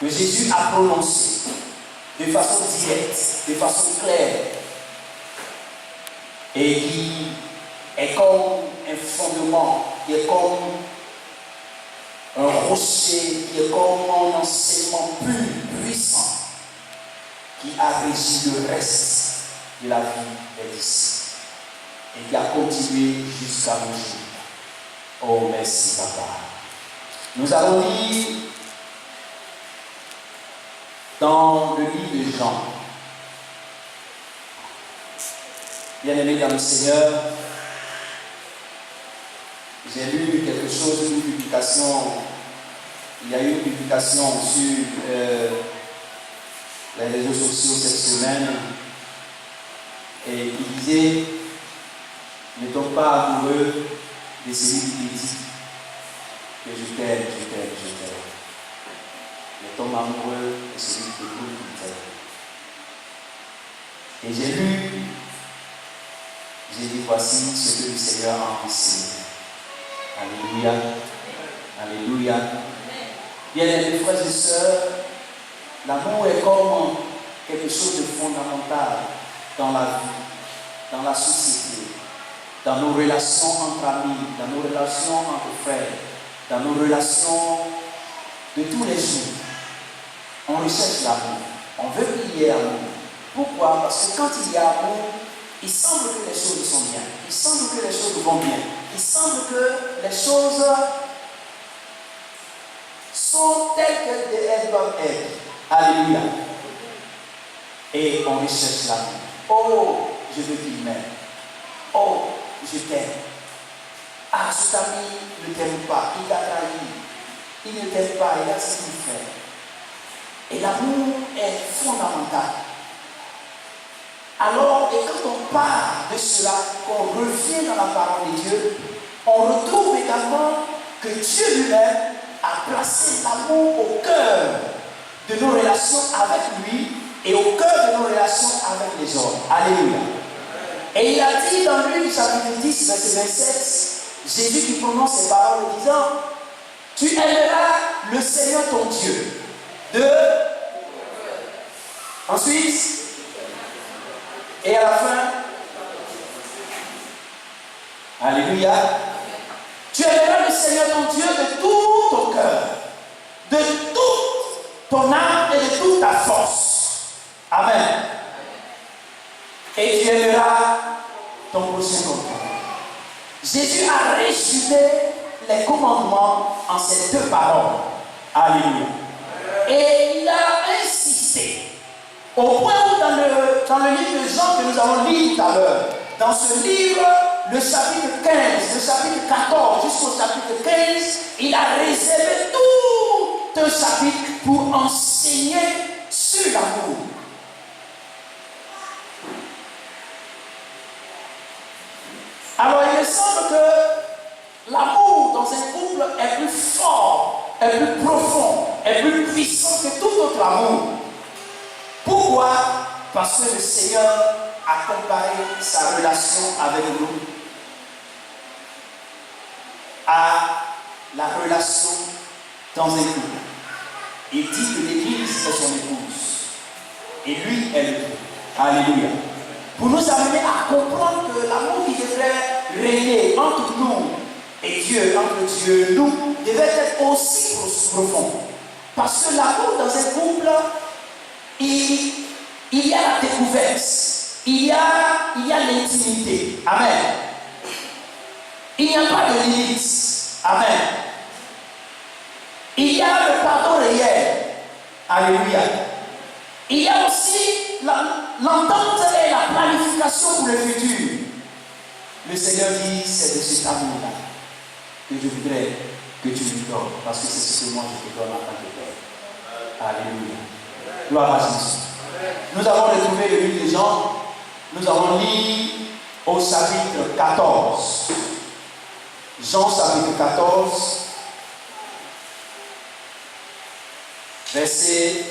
que Jésus a prononcé de façon directe, de façon claire, et qui est comme un fondement, qui est comme un rocher, qui est comme un enseignement pur, puissant, qui a régi le reste de la vie des disciples et qui a continué jusqu'à nos jours. Oh, merci, Papa. Nous allons lire dans le livre de Jean. Bien-aimés dans le Seigneur, j'ai lu quelque chose, une publication. Il y a eu une publication sur les réseaux sociaux cette semaine et qui disait: ne tombe pas amoureux de celui qui te dit que je t'aime, je t'aime, je t'aime. Mais tombe amoureux de celui qui te dit qu'il t'aime. Et j'ai lu, j'ai dit: voici ce que le Seigneur a enseigné. Alléluia. Alléluia. Bien-aimés frères et sœurs, l'amour est comme quelque chose de fondamental dans la vie, dans la société, dans nos relations entre amis, dans nos relations entre frères, dans nos relations de tous les jours. On recherche l'amour. On veut qu'il y ait amour. Pourquoi? Parce que quand il y a amour, il semble que les choses sont bien. Il semble que les choses vont bien. Il semble que les choses sont telles qu'elles doivent être. Alléluia. Et on recherche l'amour. Oh, je veux qu'il m'aime. Oh, je t'aime. Ah, cet ami ne t'aime pas. Il t'a trahi. Il ne t'aime pas. Il a ce qu'il fait. Et l'amour est fondamental. Alors, et quand on parle de cela, qu'on revient dans la parole de Dieu, on retrouve également que Dieu lui-même a placé l'amour au cœur de nos relations avec lui et au cœur de nos relations avec les hommes. Alléluia. Et il a dit dans Luc chapitre 10, verset 27, Jésus qui prononce ces paroles en disant: tu aimeras le Seigneur ton Dieu. Ensuite, et à la fin, alléluia, tu aimeras le Seigneur ton Dieu de tout ton cœur, de toute ton âme et de toute ta force. Amen. Et tu aimeras ton prochain comme toi. Jésus a résumé les commandements en ces deux paroles. Alléluia. Et il a insisté au point où dans le livre de Jean que nous avons lu tout à l'heure, dans ce livre, le chapitre 15, le chapitre 14 jusqu'au chapitre 15, il a réservé tout un chapitre pour enseigner sur l'amour. Alors il me semble que l'amour dans un couple est plus fort, est plus profond, est plus puissant que tout autre amour. Pourquoi? Parce que le Seigneur a comparé sa relation avec nous à la relation dans un couple. Il dit que l'Église est son épouse et lui est l'époux. Alléluia. Pour nous amener à comprendre que l'amour qui devrait régner entre nous et Dieu, entre Dieu et nous, devait être aussi profond. Parce que l'amour dans un couple, il y a la découverte, il y a l'intimité. Amen. Il n'y a pas de limite. Amen. Il y a le pardon réel. Alléluia. Il y a aussi l'entente et la planification pour le futur. Le Seigneur dit: c'est de cet amour-là que je voudrais que tu me donnes, parce que c'est ce que moi je te donne en tant que Père. Alléluia. Gloire à Jésus. Nous avons retrouvé le livre de Jean. Nous avons lu au chapitre 14. Jean chapitre 14, verset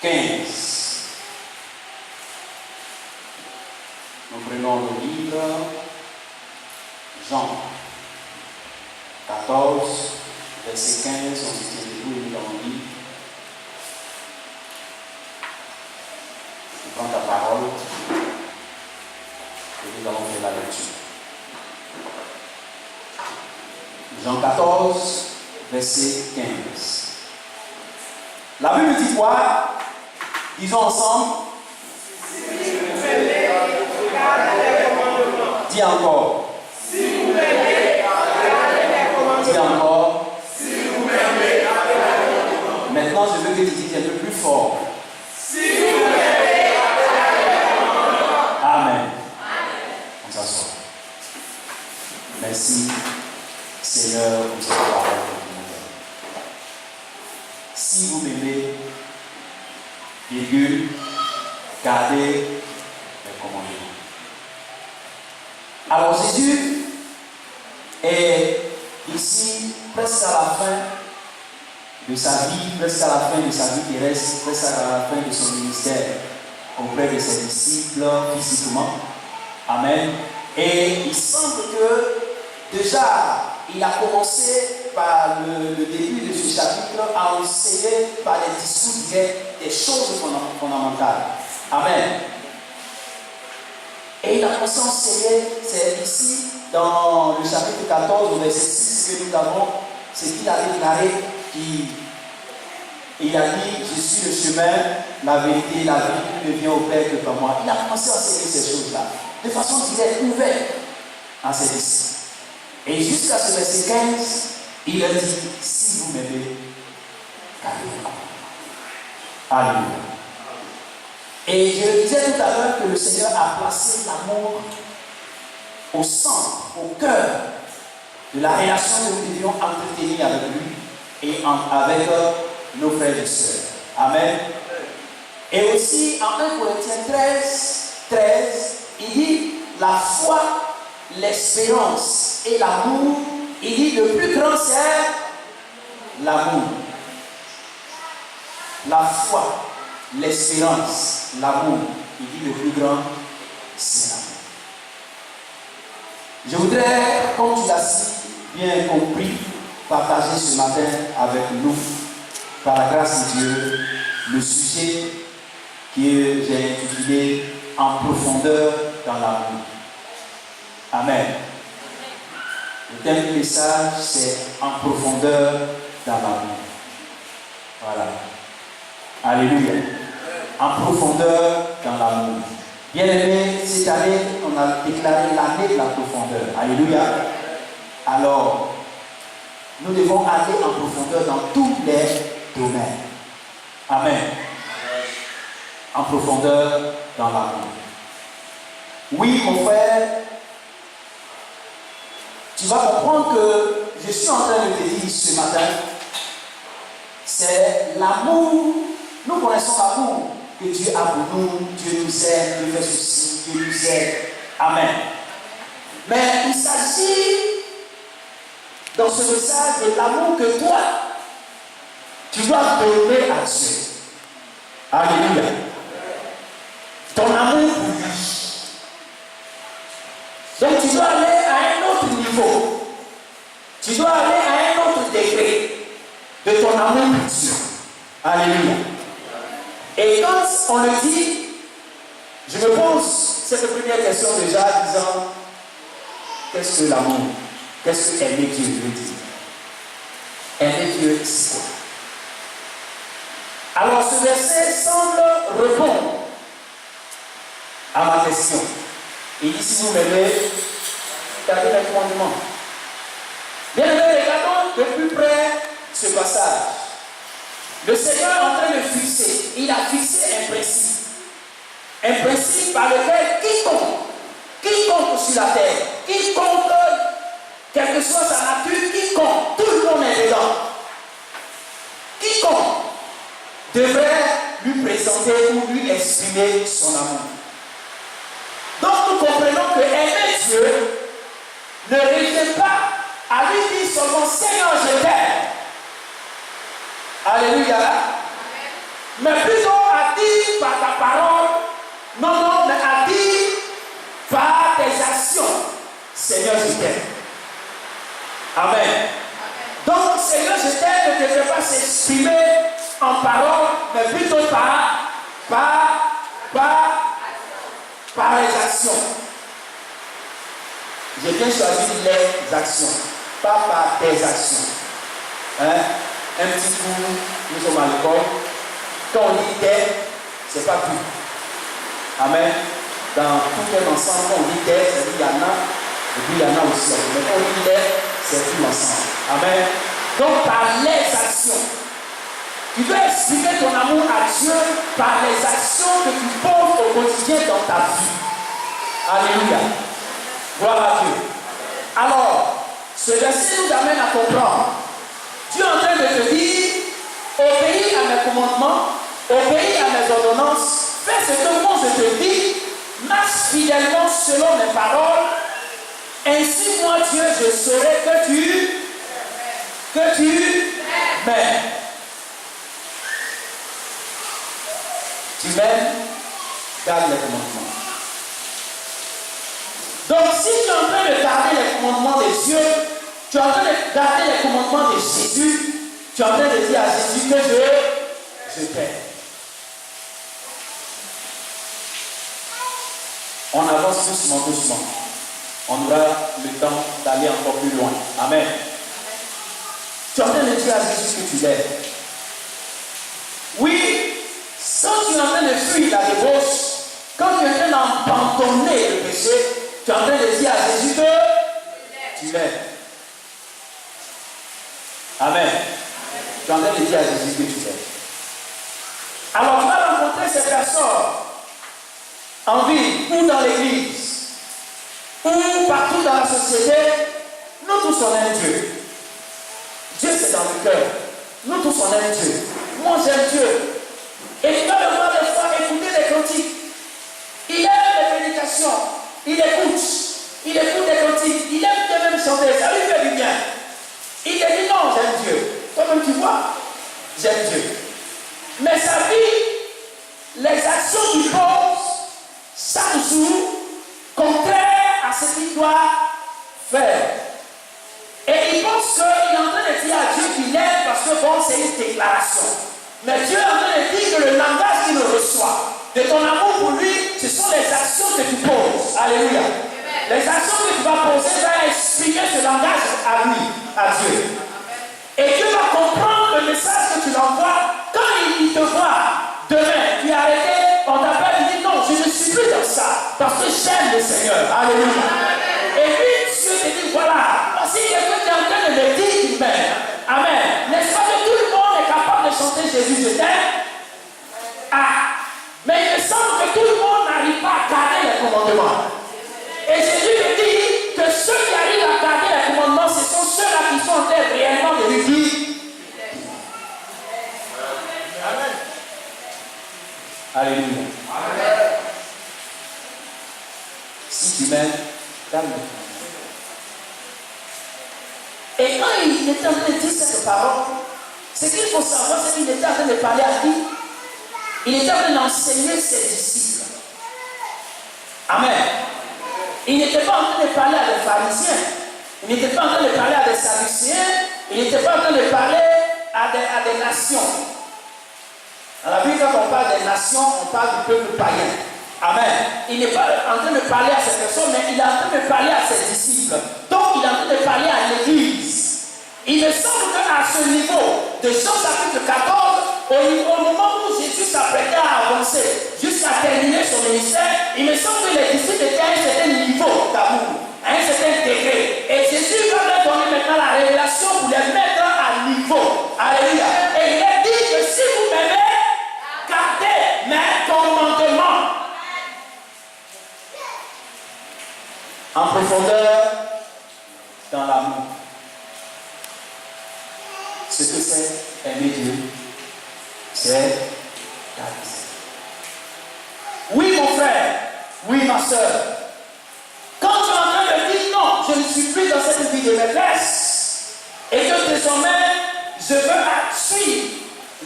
15. Nous prenons le livre Jean 14, verset 15. On se tient debout et nous allons lire. verset 15. La Bible dit quoi? Disons ensemble. Dis encore. Dis encore. Maintenant, je veux que tu dises un peu plus fort. Amen. On s'assoit. Merci, Seigneur, pour cette parole. Si vous m'aimez, virgule, gardez les commandements. Alors Jésus est ici presque à la fin de sa vie, presque à la fin de sa vie terrestre, presque à la fin de son ministère auprès de ses disciples physiquement. Amen. Et il semble que déjà il a commencé par le début de ce chapitre à enseigner par des discours directs des choses fondamentales. Amen. Et il a commencé à enseigner, c'est ici dans le chapitre 14 au verset 6 que nous avons, ce qu'il a déclaré, il a dit, je suis le chemin, la vérité, la vie, qui ne vient au Père que par moi. Il a commencé à enseigner ces choses-là, de façon directe, ouverte à ses disciples. Et jusqu'à ce verset 15, il a dit, si vous m'aimez, gardez-le. Alléluia. Et je disais tout à l'heure que le Seigneur a placé l'amour au centre, au cœur de la relation que nous devions entretenir avec lui et avec nos frères et sœurs. Amen. Et aussi, en 1 Corinthiens 13, il dit la foi, l'espérance et l'amour. Il dit le plus grand c'est l'amour. La foi, l'espérance, l'amour. Il dit le plus grand c'est l'amour. Je voudrais, comme tu l'as si bien compris, partager ce matin avec nous, par la grâce de Dieu, le sujet que j'ai intitulé En profondeur dans l'amour. Amen. Le thème du message, c'est En profondeur dans l'amour. Voilà. Alléluia. En profondeur dans l'amour. Bien aimé, cette année, on a déclaré l'année de la profondeur. Alléluia. Alors, nous devons aller en profondeur dans tous les domaines. Amen. En profondeur dans l'amour. Oui, mon frère, tu vas comprendre que je suis en train de te dire ce matin, c'est l'amour. Nous connaissons l'amour que Dieu a pour nous. Dieu nous aime, Dieu fait ceci, Dieu nous aime. Amen. Mais il s'agit dans ce message de l'amour que toi, tu dois donner à Dieu. Alléluia. Ton amour pour lui. Donc tu dois aller à un autre niveau. Tu dois aller à un autre degré de ton amour pour Dieu. Alléluia. Et quand on le dit, je me pose cette première question déjà disant, qu'est-ce que l'amour? Qu'est-ce que aimer Dieu veut dire? Aimer Dieu, c'est quoi? Alors ce verset semble répondre à ma question. Il dit, si vous m'aimez, gardez les commandements. Bien aimé, regardons de plus près ce passage. Le Seigneur est en train de fixer, il a fixé un principe par lequel quiconque sur la terre, quiconque, quelle que soit sa nature, quiconque, tout le monde est dedans. Quiconque devrait lui présenter ou lui exprimer son amour. Donc nous comprenons que aimer Dieu ne revient pas à lui dire seulement Seigneur, je t'aime. Alléluia. Mais plutôt à dire par ta parole, non, mais à dire par tes actions, Seigneur, je t'aime. Amen. Donc, Seigneur, je t'aime ne devrait pas s'exprimer en parole, mais plutôt par les actions. J'ai bien choisi les actions, pas par tes actions. Hein? Un petit coup, nous sommes à l'école. Quand on dit terre, c'est pas tout. Amen. Dans tout un ensemble, quand on dit terre, c'est-à-dire qu'il y en a, et puis il y en a aussi. Mais quand on dit terre, c'est tout l'ensemble. Amen. Donc par les actions, tu dois exprimer ton amour à Dieu par les actions que tu poses au quotidien dans ta vie. Alléluia. Gloire à Dieu. Alors, ce verset nous amène à comprendre. Dieu est en train de te dire, obéis à mes commandements, obéis à mes ordonnances, fais ce que moi je te dis, marche fidèlement selon mes paroles. Ainsi, moi, Dieu, je saurai que tu m'aimes. Tu m'aimes, garde les commandements. Donc, si tu es en train de garder les commandements de Dieu, tu es en train de garder les commandements de Jésus, tu es en train de dire à Jésus que je t'aime. On avance doucement. On aura le temps d'aller encore plus loin. Amen. Tu es en train de dire à Jésus que tu l'aimes. Oui, quand tu es en train de fuir la débauche, quand tu es en train d'abandonner le péché, tu es en train de dire à Jésus que tu l'aimes. Amen. Tu es en train de dire à Jésus que tu l'aimes. Alors tu vas rencontrer ces personnes en ville ou dans l'église ou partout dans la société. Nous tous on aime Dieu. Dieu c'est dans le cœur. Nous tous on aime Dieu. Moi j'aime Dieu. Et tu vas le voir des fois écouter des cantiques. Il aime les prédications. Il écoute des cantiques. Il aime même chanter. Ça lui fait du bien. Il te dit non, j'aime Dieu. Toi-même tu vois, j'aime Dieu. Mais sa vie, les actions qu'il pose chaque jour, contraire à ce qu'il doit faire. Et il pense qu'il est en train de dire à Dieu qu'il aime parce que bon, c'est une déclaration. Mais Dieu est en train de dire que le langage qu'il reçoit de ton amour pour lui, ce sont les actions que tu poses. Alléluia. Les actions que tu vas poser vont exprimer ce langage à lui, à Dieu. Et Dieu va comprendre le message que tu l'envoies. Quand il te voit demain, tu es arrêté, on t'appelle, il dit non, je ne suis plus dans ça, parce que j'aime le Seigneur. Alléluia. Et puis Dieu te dit voilà, voici quelqu'un qui est en train de me dire qu'il m'aime. Amen. N'est-ce pas que tout le monde est capable de chanter Jésus, je t'aime? Ah, mais il me semble que tout le monde n'arrive pas à garder les commandements. Et Jésus me dit que ceux qui arrivent à garder les commandements, ce sont ceux-là qui sont en train réellement de lui dire. Amen. Alléluia. Amen. Si tu m'aimes, garde-le. Et quand il était en train de dire cette parole, ce qu'il faut savoir, c'est qu'il était en train de parler à qui? Il était en train d'enseigner ses disciples. Amen. Il n'était pas en train de parler à des pharisiens. Il n'était pas en train de parler à des sadducéens. Il n'était pas en train de parler à des nations. Dans la Bible, quand on parle des nations, on parle du peuple païen. Amen. Il n'est pas en train de parler à ces personnes, mais il est en train de parler à ses disciples. Donc, il est en train de parler à l'église. Il me semble qu'à ce niveau de Jean chapitre 14, au moment où Jésus s'apprêtait à avancer jusqu'à terminer son ministère, il me semble que les disciples étaient à un certain niveau d'amour, à un certain degré. Et Jésus va leur donner maintenant la révélation pour les mettre à niveau. Alléluia. Et il a dit que si vous m'aimez, gardez mes commandements. En profondeur, dans l'amour. Ce que c'est aimer Dieu, c'est garder. Oui, mon frère, oui, ma soeur. Quand tu es en train de dire non, je ne suis plus dans cette vie de maîtresse, et que désormais, je veux suivre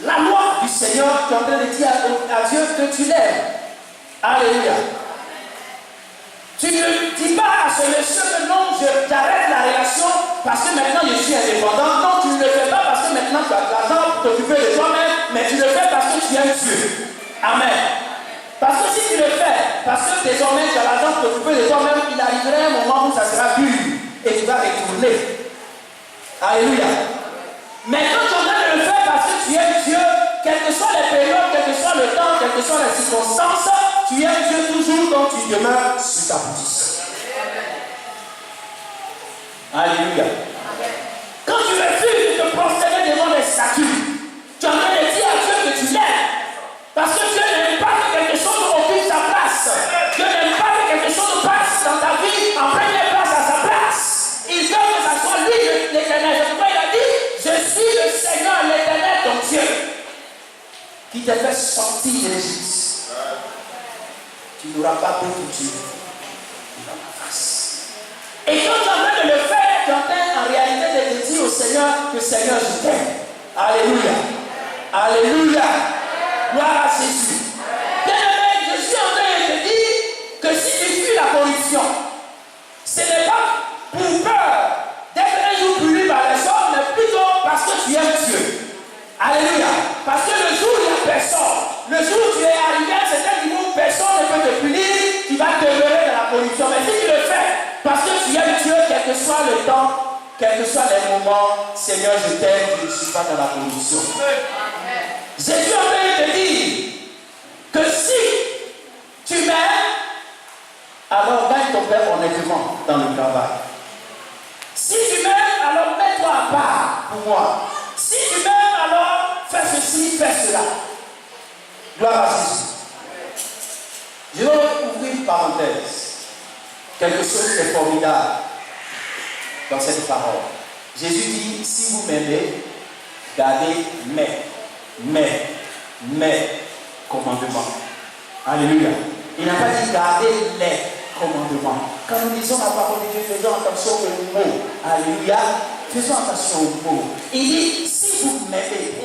la loi du Seigneur, tu es en train de dire à Dieu que tu l'aimes. Alléluia. Tu ne dis pas à ce monsieur que non, j'arrête la relation parce que maintenant je suis indépendant. Non, tu ne le fais pas parce que maintenant tu as de l'argent pour t'occuper de toi-même, mais tu le fais parce que tu aimes Dieu. Amen. Parce que si tu le fais, parce que désormais tu as l'argent pour t'occuper de toi-même, il arriverait un moment où ça sera dur et tu vas retourner. Alléluia. Mais quand tu es en train de le faire parce que tu aimes Dieu, quelles que soient les périodes, quel que soit le temps, quelles que soient les circonstances, tu aimes Dieu toujours, donc tu demeures sur ta position. Alléluia. Quand tu refuses de te prosterner devant les statues, tu es en train de dire à Dieu que tu l'aimes. Parce que Dieu n'aime pas que quelque chose occupe sa place. Dieu n'aime pas que quelque chose passe dans ta vie en première place à sa place. Il veut que ça soit lui l'Éternel. C'est pourquoi il a dit, je suis le Seigneur, l'Éternel, ton Dieu, qui t'a fait sortir de l'Égypte. Tu n'auras pas d'autre Dieu dans ma face. Et quand tu es en train de le faire, tu es en train en réalité de te dire au Seigneur que Seigneur, je t'aime. Alléluia. Alléluia. Gloire à Jésus. Bien-aimé, je suis en train de te dire que si tu fuis la corruption, ce n'est pas pour peur d'être un jour puni par les hommes, mais plutôt parce que tu aimes Dieu. Alléluia. Parce que le jour où il n'y a personne, le jour où tu es arrivé à un certain niveau où personne ne peut te punir, tu vas demeurer dans la corruption. Mais si tu le fais parce que tu aimes Dieu, quel que soit le temps, quels que soient les moments, Seigneur, je t'aime, je ne suis pas dans la corruption. Jésus en train de te dire que si tu m'aimes, alors gagne ton Père honnêtement dans le travail. Si tu m'aimes, alors mets-toi à part pour moi. Si tu m'aimes, alors fais ceci, fais cela. Gloire à Jésus. Je vais ouvrir une parenthèse. Quelque chose de formidable dans cette parole. Jésus dit, si vous m'aimez, gardez mes commandements. Alléluia. Il n'a pas dit garder les commandements. Quand nous lisons la parole de Dieu, faisons attention au mot. Alléluia. Faisons attention au mot. Il dit, si vous m'aimez,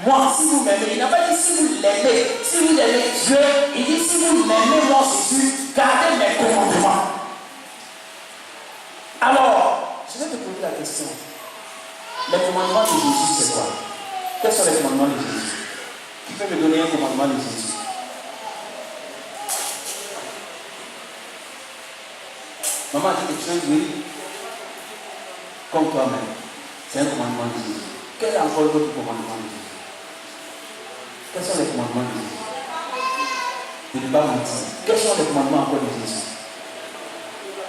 moi, si vous m'aimez, il n'a pas dit si vous l'aimez, si vous aimez Dieu, il dit si vous m'aimez, moi Jésus, gardez mes commandements. Alors, je vais te poser la question. Les commandements de Jésus, c'est quoi? Quels sont les commandements de Jésus? Qui peut me donner un commandement de Jésus? Maman a dit quelque chose, oui. Comme toi-même. C'est un commandement de Jésus. Quel est encore l'autre commandement de Jésus? Quels sont les commandements de Jésus? Je ne vais pas mentir. Quels sont les commandements encore de Jésus?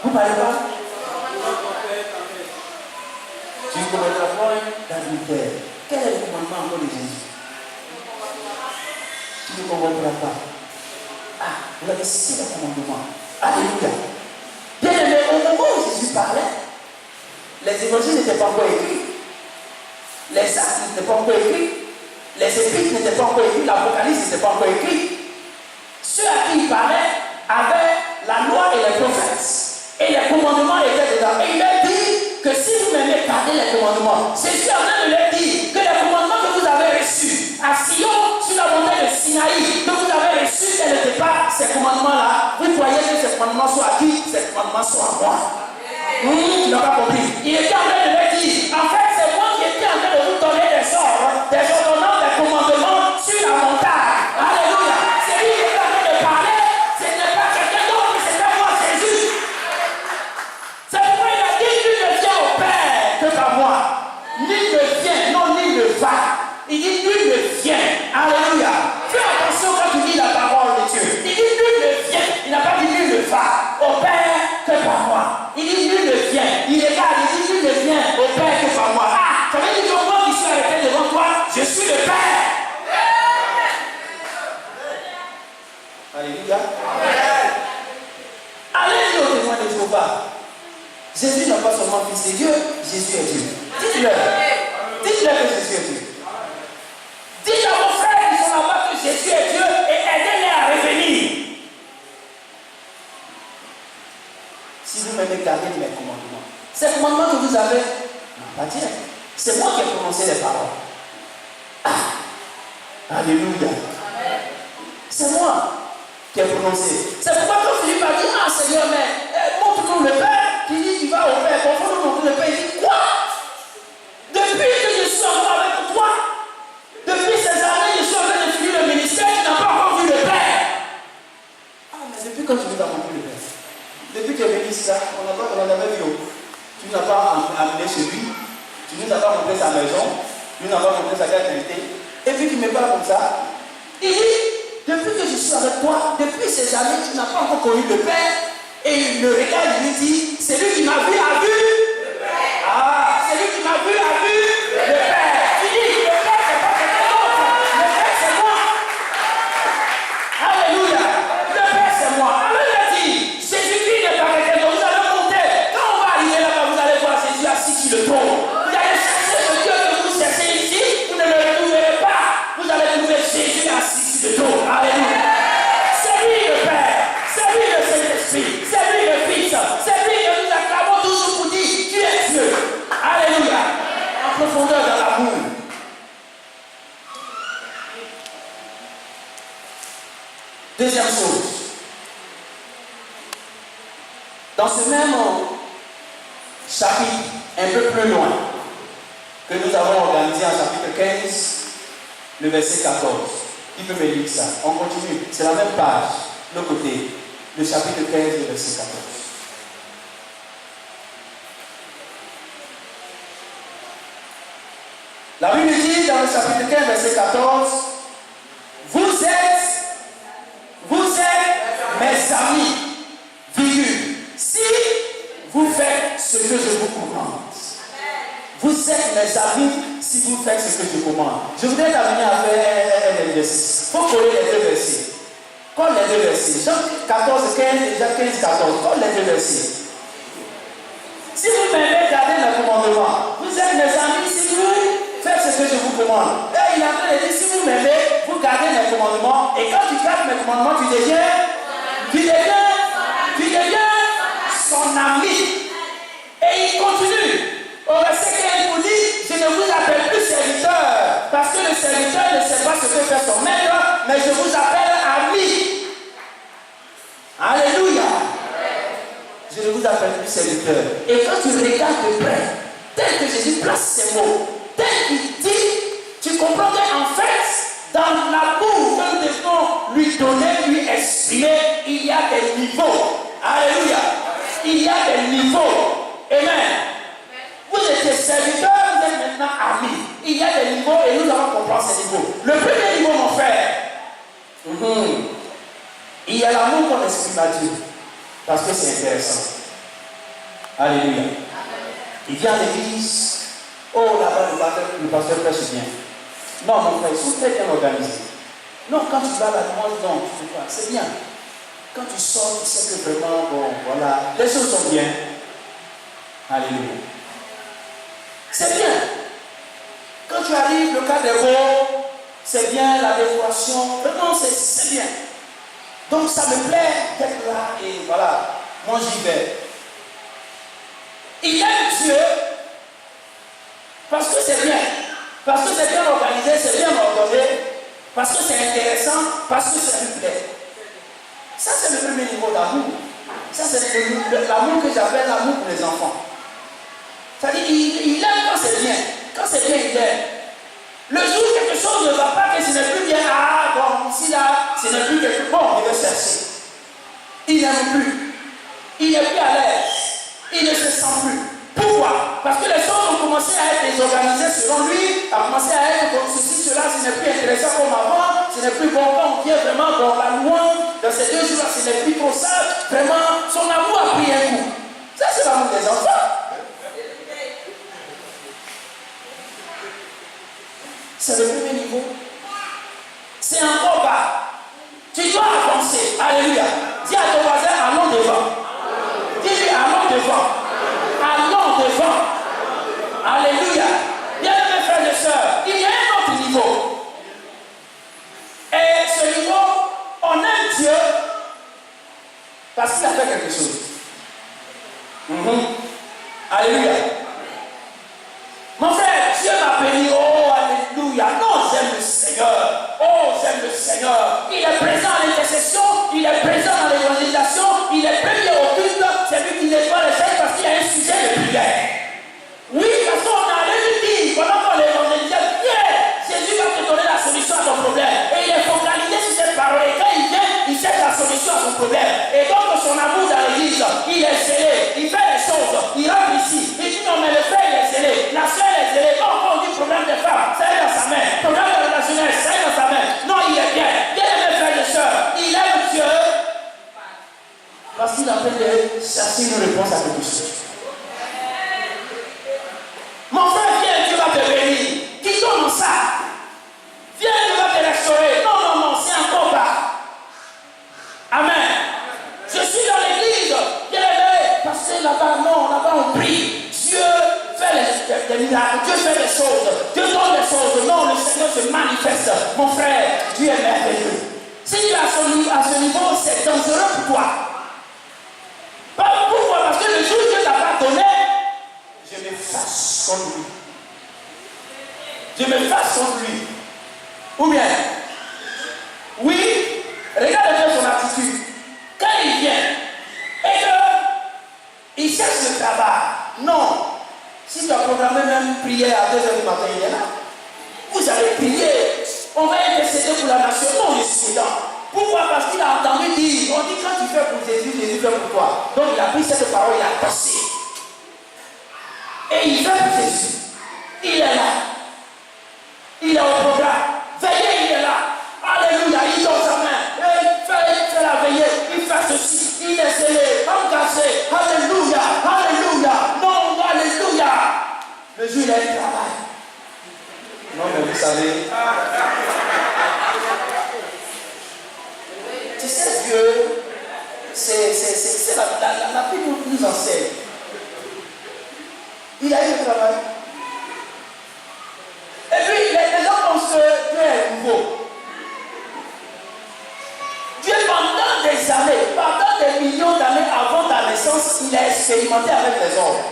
Vous parlez pas? Tu ne commettras point d'adultère. Quel est le commandement encore de Jésus? Tu ne convoiteras pas. Ah, vous avez cité le commandement. Alléluia. Bien aimé, au moment où Jésus parlait, les évangiles n'étaient pas encore écrits. Les actes n'étaient pas encore écrits. Les épîtres n'étaient pas encore écrits. L'Apocalypse n'était pas encore écrit. Ceux à qui il parlait avaient la loi et les prophètes. Et les commandements étaient dedans. Et il leur dit que si vous m'aimez, gardez les commandements. Jésus est en train de leur dire que les commandements que vous avez reçus à Sion, sur la montagne de Sinaï, que vous avez reçus, ce n'étaient pas ces commandements-là. Vous croyez que ces commandements sont à qui? Ces commandements sont à moi. Tu n'as pas compris. Il était en train de leur dire, en fait, c'est moi qui étais en train de vous donner des ordres, des ordonnances, des commandements sur la montagne. Alléluia. C'est lui qui est en train de parler. Ce n'est pas quelqu'un d'autre, mais c'est moi, Jésus. C'est pourquoi il a dit, nul ne vient au Père que par moi. Nul ne vient, non, nul ne va. Il dit, nul ne vient. Alléluia. Fais attention quand tu lis la parole de Dieu. Il dit, nul ne vient. Il n'a pas dit, nul ne va au Père que par moi. Il dit, nul ne vient. Il regarde, il dit, nul ne vient au Père que par moi. Ah, ça veut dire que moi qui suis arrêté devant toi, je suis le Père. Alléluia. Allez-y au témoin de Jéhovah. Jésus n'est pas seulement fils de Dieu, Jésus est Dieu. Dites-leur. Dites-leur que Jésus est Dieu. Dites à vos frères qui sont là-bas que Jésus est Dieu et aidez-les à revenir. Si vous m'aimez, gardez mes commandements. Ces commandements que vous avez, pas dire. C'est moi qui ai prononcé les paroles. Ah. Alléluia. C'est moi qui ai prononcé. C'est pourquoi quand Philippe a dit, ah Seigneur, mais montre-nous le Père, qui dit, tu vas au Père, montre-nous montrer le Père. Il dit, quoi? Depuis que je suis encore avec toi, depuis ces années, je suis en train de finir le ministère, tu n'as pas encore vu le Père. Ah, mais depuis quand tu nous as montré le Père? Depuis que tu es venu ici, on n'a pas vu. Tu ne l'as pas amené chez lui, tu ne nous as pas montré sa maison, Lui n'a pas montré sa carte d'identité. Et puis il me parle comme ça. Il dit, depuis que je suis avec toi, depuis ces années, tu n'as pas encore connu le Père. Et il le regarde et lui dit, c'est lui qui m'a vu, a vu le Père. Ah, c'est lui qui m'a vu, a vu le Père. Il dit, le Père, c'est pas quelqu'un d'autre. Le Père, c'est moi. Alléluia. Le Père, c'est moi. Alors il a dit, Jésus-Christ n'est pas quelqu'un d'autre. Vous allez monter. Quand on va arriver là-bas, vous allez voir Jésus assis sur le trône. Vous allez chercher le Dieu que vous cherchez ici. Vous ne le retrouverez pas. Vous allez trouver Jésus assis sur le trône. Alléluia. C'est lui le Père. C'est lui le Saint-Esprit. C'est lui le Fils. C'est lui que nous acclamons toujours pour dire tu es Dieu. Alléluia. En profondeur dans l'amour. Deuxième chose. Dans ce même chapitre, un peu plus loin, que nous avons organisé en chapitre 15, le verset 14. Qui peut me lire ça? On continue. C'est la même page, de l'autre côté. Le chapitre 15, le verset 14. La Bible dit dans le chapitre 15, verset 14, vous êtes mes amis, virgule, si vous faites ce que je vous commande. Vous êtes mes amis si vous faites ce que je commande. Je voudrais t'amener à faire un exercice. Il faut coller les deux versets. Colle les deux versets. Jean 14, 15 et Jean 15, 14. Colle les deux versets. Si vous m'aimez, gardez mes commandements. Vous êtes mes amis si vous faites ce que je vous commande. Et il est en train de dire, si vous m'aimez, vous gardez mes commandements. Et quand tu gardes mes commandements, tu deviens son ami. Et il continue. Au verset 15, vous dit, je ne vous appelle plus serviteur, parce que le serviteur ne sait pas ce que fait son maître, mais je vous appelle ami. Alléluia. Je ne vous appelle plus serviteur. Et quand tu regardes de près, tel que Jésus place ces mots, tel qu'il dit, tu comprends qu'en fait, dans l'amour que nous devons lui donner, lui exprimer, il y a des niveaux. Alléluia. Il y a des niveaux. Amen. Vous étiez serviteur, vous êtes maintenant amis. Il y a des niveaux et nous allons comprendre ces niveaux. Le premier niveau, mon frère, il y a l'amour qu'on exprime à Dieu. Parce que c'est intéressant. Alléluia. Il vient à l'église. Oh là-bas, le pasteur prêche bien. Non, mon frère, ils sont très bien organisés. Non, quand tu vas à la demande, non, tu ne fais pas. C'est bien. Quand tu sors, tu sais que vraiment, bon, voilà, les choses sont bien. Alléluia. C'est bien. Quand tu arrives, le cadre est beau, c'est bien, la décoration, vraiment c'est bien. Donc ça me plaît d'être là et voilà, moi j'y vais. Il aime Dieu parce que c'est bien, parce que c'est bien organisé, c'est bien ordonné, parce que c'est intéressant, parce que ça lui plaît. Ça c'est le premier niveau d'amour. Ça c'est l'amour que j'appelle l'amour pour les enfants. C'est-à-dire, il aime quand c'est bien. Quand c'est bien, il aime. Le jour où quelque chose ne va pas, que ce n'est plus bien, ah bon, si là, ce n'est plus quelque chose, bon, il va chercher. Il n'aime plus. Il n'est plus à l'aise. Il ne se sent plus. Pourquoi? Parce que les choses ont commencé à être désorganisées selon lui, a commencé à être comme ceci, cela, ce n'est plus intéressant comme avant, ce n'est plus bon quand on vient vraiment dans la louange, dans ces 2 jours-là, ce n'est plus trop sage. Vraiment, son amour a pris un coup. Ça, c'est l'amour des enfants. C'est le premier niveau. C'est encore bas. Tu dois avancer. Alléluia. Dis à ton voisin, allons devant. Dis-lui, allons devant. Allons devant. Alléluia. Bien-aimés frères et sœurs, il y a un autre niveau. Et ce niveau, on aime Dieu parce qu'il a fait quelque chose. Alléluia. Mon frère, Dieu m'a béni. Oh, alléluia. Non, j'aime le Seigneur. Oh, j'aime le Seigneur. Il est présent à l'intercession. Il est présent dans l'évangélisation. Il est premier au culte. C'est lui qui nettoie les chaînes parce qu'il y a un sujet de prière. Oui, parce qu'on allait lui dire, pendant qu'on l'évangélisait, viens, Jésus va te donner la solution à ton problème. Et il est focalisé sur cette parole. Et quand il vient, il cherche la solution à son problème. Et donc, son amour dans l'église, il est scellé. Il fait les choses une réponse à quelque chose. Mon frère, viens, Dieu va te bénir. Qui donne ça? Viens, Dieu va te restaurer. Non, non, non, c'est encore pas. Amen. Je suis dans l'église. Bien aimé. Parce que là-bas, non, là-bas on prie. Dieu fait des miracles. Dieu fait des choses. Dieu donne des choses. Non, le Seigneur se manifeste. Mon frère, Dieu est merveilleux. Si tu es à ce niveau, c'est dangereux pour toi. Pourquoi? Parce que le jour où Dieu t'a pardonné, je me fasse contre lui. Je me fasse contre lui. Ou bien, oui, regarde bien son attitude. Quand il vient et qu'il cherche le travail, non. Si tu as programmé même prière à 2h du matin, il est là. Vous allez prier. On va intercéder pour la nation. Non, il est suffisant. Pourquoi? Parce qu'il a entendu dire, on dit quand tu fais pour Jésus, Jésus fait pour toi. Donc il a pris cette parole, il a passé. Et il fait pour Jésus. Il est là. Il est au programme. Veillez, il est là. Alléluia, il donne sa main. Il fait la veillée. Il fait ceci. Il est scellé, engagé. Alléluia, alléluia. Non, alléluia. Le jour, il a un travail. Non, mais vous savez. Tu sais, Dieu, c'est la Bible nous enseigne. Il a eu le travail. Et puis, les gens pensent que Dieu est nouveau. Dieu, pendant des années, pendant des millions d'années avant ta naissance, il a expérimenté avec les hommes.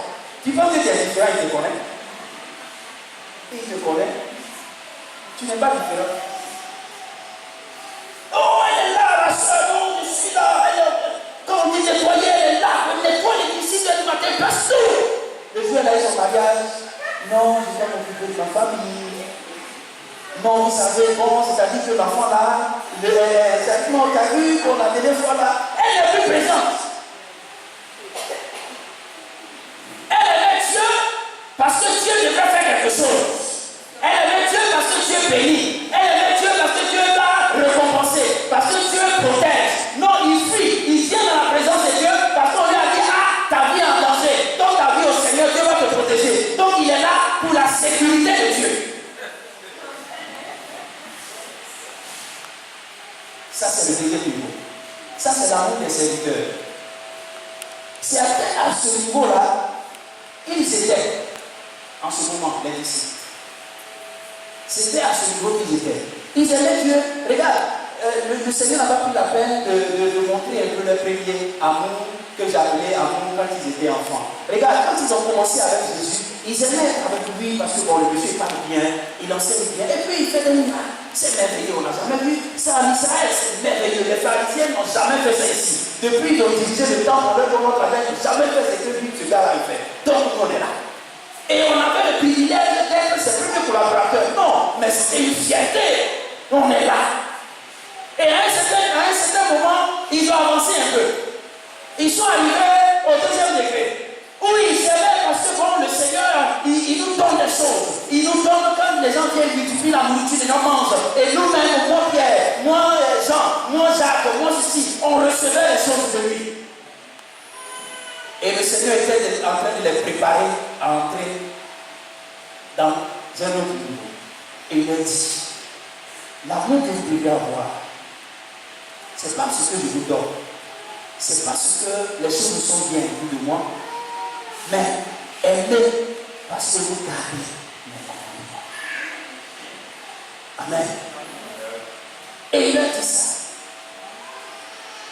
Tu penses que tu es différent, il te connaît? Il te connaît. Tu n'es pas différent. Oh, elle est là, la soeur, non, je suis là. Quand on dit nettoyer, elle est là. Elle nettoie l'église du matin, passe tout. Le jour, elle a eu son mariage. Non, je vais m'occuper de ma famille. Non, vous savez, bon, c'est-à-dire que l'enfant là, non, tu as vu qu'on a des fois là, elle n'est plus présente. Elle aimait Dieu parce que Dieu devrait faire quelque chose. Elle aimait Dieu parce que Dieu bénit. Elle aimait Dieu parce que Dieu l'a récompensé. Parce que Dieu protège. Non, il fuit. Il vient dans la présence de Dieu parce qu'on lui a dit, ah, ta vie est en danger. Donc ta vie au Seigneur, Dieu va te protéger. Donc il est là pour la sécurité de Dieu. Ça, c'est le deuxième niveau. Ça, c'est l'amour des serviteurs. C'est à ce niveau-là, ils étaient, en ce moment, les disciples. C'était à ce niveau qu'ils étaient. Ils aimaient Dieu. Regarde, le Seigneur n'a pas pris la peine de montrer un peu leur premier amour que j'appelais amour quand ils étaient enfants. Regarde, quand ils ont commencé avec Jésus, ils aimaient être avec lui parce que bon, le monsieur parle bien, il enseigne bien, et puis il fait des miracles. C'est merveilleux, on n'a jamais vu ça en Israël, c'est merveilleux. Les pharisiens n'ont jamais fait ça ici. Depuis, ils ont utilisé le temps pour leur comment travailler, ils n'ont jamais fait ce que lui, ce gars-là, il fait. Donc, on est là. Et on avait le privilège d'être ses premiers collaborateurs. Non, mais c'était une fierté. On est là. Et à un certain moment, ils ont avancé un peu. Ils sont arrivés au deuxième degré. Où ils s'aimaient parce que bon, le Seigneur, il nous donne des choses. Il nous donne quand les gens viennent multiplier la nourriture, les gens mangent. Et nous-mêmes, moi Pierre, moi Jean, moi Jacques, moi ceci, on recevait les choses de lui. Et le Seigneur était en train de les préparer à entrer dans un autre niveau. Et il a dit, l'amour que vous devez avoir, ce n'est pas ce que je vous donne. Ce n'est pas ce que les choses sont bien autour de moi. Mais aimez parce que vous gardez mes commandements. Amen. Et il a dit ça.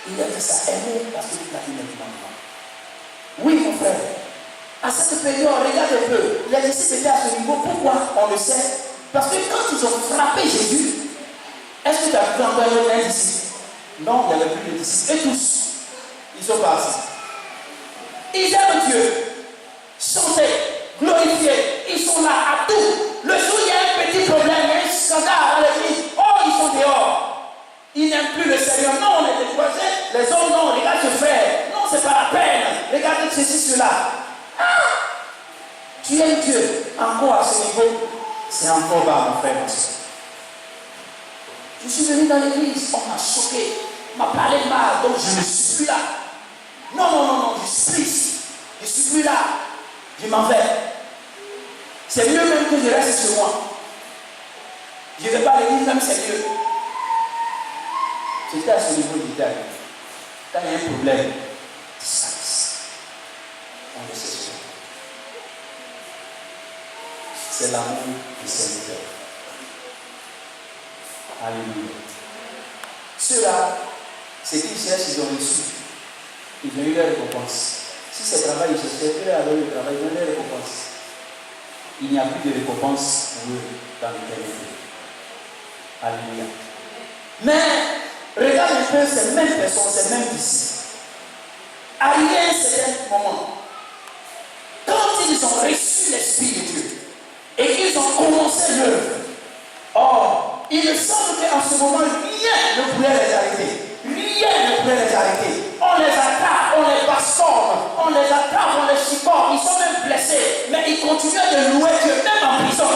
Il a dit ça. Aimez parce que vous gardez mes commandements. Oui, mon frère. À cette période, regarde un peu. Les disciples étaient à ce niveau. Pourquoi? On le sait. Parce que quand ils ont frappé Jésus, est-ce que tu as pu encore un disciple? Non, il n'y avait plus de disciples. Et tous, ils sont partis. Ils aiment Dieu. Chanter, glorifier, ils sont là à tout. Le jour où il y a un petit problème, un scandale à l'église, oh, ils sont dehors. Ils n'aiment plus le Seigneur. Non, on est découragés. Les hommes, non, regarde ce frère. Non, c'est pas la peine. Regardez ceci, cela. Ah! Tu aimes Dieu encore à ce niveau, c'est encore bas, mon frère. Je suis venu dans l'église, on m'a choqué, on m'a parlé de mal, donc je ne suis plus là. Non, non, non, non, je suis plus ici. Je suis plus là. Je m'en vais. C'est mieux même que je reste chez moi. Je ne vais pas à l'église, même c'est mieux. C'était à ce niveau d'Italie. Quand il y a un problème, disparaissent. On le sait souvent. C'est l'amour du Seigneur. Alléluia. Ceux-là, ce qu'ils cherchent, ils ont reçu. Ils ont eu leur récompense. Si c'est travail, ils cherchaient, eux avaient le travail, ils ont eu leur récompense. Il n'y a plus de récompense pour eux dans l'éternité. Alléluia. Mais, regarde un peu ces mêmes personnes, ces mêmes disciples. Arrivé à un certain moment, quand ils ont reçu l'Esprit de Dieu et qu'ils ont commencé l'œuvre, or, il me semble qu'en ce moment, rien ne pouvait les arrêter. Rien ne pouvait les arrêter. On les attrape, on les bastonne, on les attrape, on les chicote, ils sont même blessés, mais ils continuent de louer Dieu, même en prison.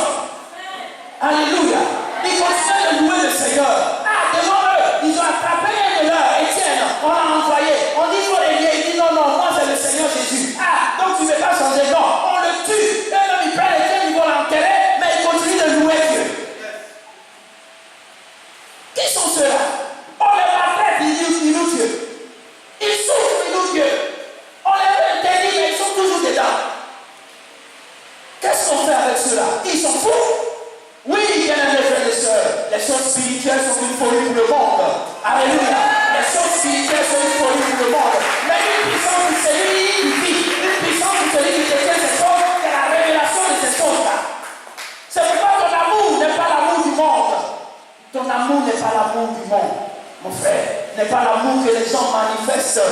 Alléluia. Ils continuent de louer le Seigneur. Ah, devant eux, ils ont attrapé un de leurs, Étienne, on l'a envoyé. On dit, il faut les lier. Il dit, non, non, moi c'est le Seigneur Jésus. Ah, donc tu ne veux pas changer. Non, on le tue. Eux-mêmes, ils prennent Étienne, ils vont l'enterrer, mais ils continuent de louer Dieu. Qui sont ceux-là? On les maltraite, ils louent Dieu. Ils souffrent, ils louent Dieu. On les interdit, mais ils sont toujours dedans. Qu'est-ce qu'on fait avec ceux-là? Ils sont fous. Oui, bien aimés frères et sœurs, les choses spirituelles sont une folie pour le monde. Alléluia. Les choses spirituelles sont une folie pour le monde. Mais une puissance de celui qui vit, une puissance de celui qui détient ces choses, c'est la révélation de ces choses-là. C'est pourquoi ton amour n'est pas l'amour du monde. Ton amour n'est pas l'amour du monde, mon frère. N'est pas l'amour que les gens manifestent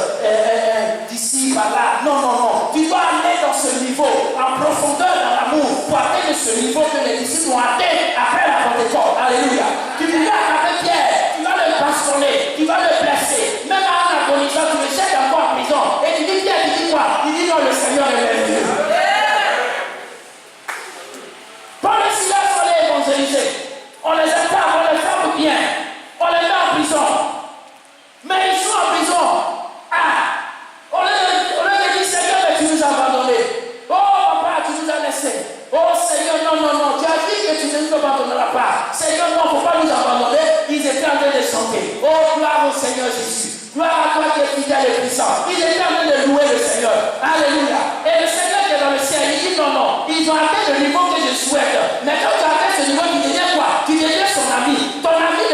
d'ici, par là. Non, non, non. Tu dois aller dans ce niveau, en profondeur dans l'amour, pour atteindre ce niveau que les disciples ont atteint après la Pentecôte. Alléluia. Tu vas avec Pierre, tu vas le bastonner, tu vas le blesser. Même en agonisant, tu le jettes encore en prison. Et tu dis, Pierre, tu dis quoi? Il dit, non, le Seigneur est merveilleux. Paul et Silas sont allés évangéliser. On les attrape, on les frappe bien. On les met en prison. Mais ils sont en prison. Ah, on leur dit, Seigneur, mais tu nous as abandonnés. Oh, papa, tu nous as laissés. Oh, Seigneur, non, non, non. Tu as dit que tu ne nous abandonneras pas. Seigneur, non, il ne faut pas nous abandonner. Ils étaient en train de chanter. Oh, gloire au Seigneur Jésus. Gloire à toi qui es fidèle et puissant. Ils étaient en train de louer le Seigneur. Alléluia. Et le Seigneur qui est dans le ciel, il dit, non, non. Ils ont atteint le niveau que je souhaite. Mais quand tu as atteint ce niveau, tu deviens quoi? Tu deviens son ami. Ton ami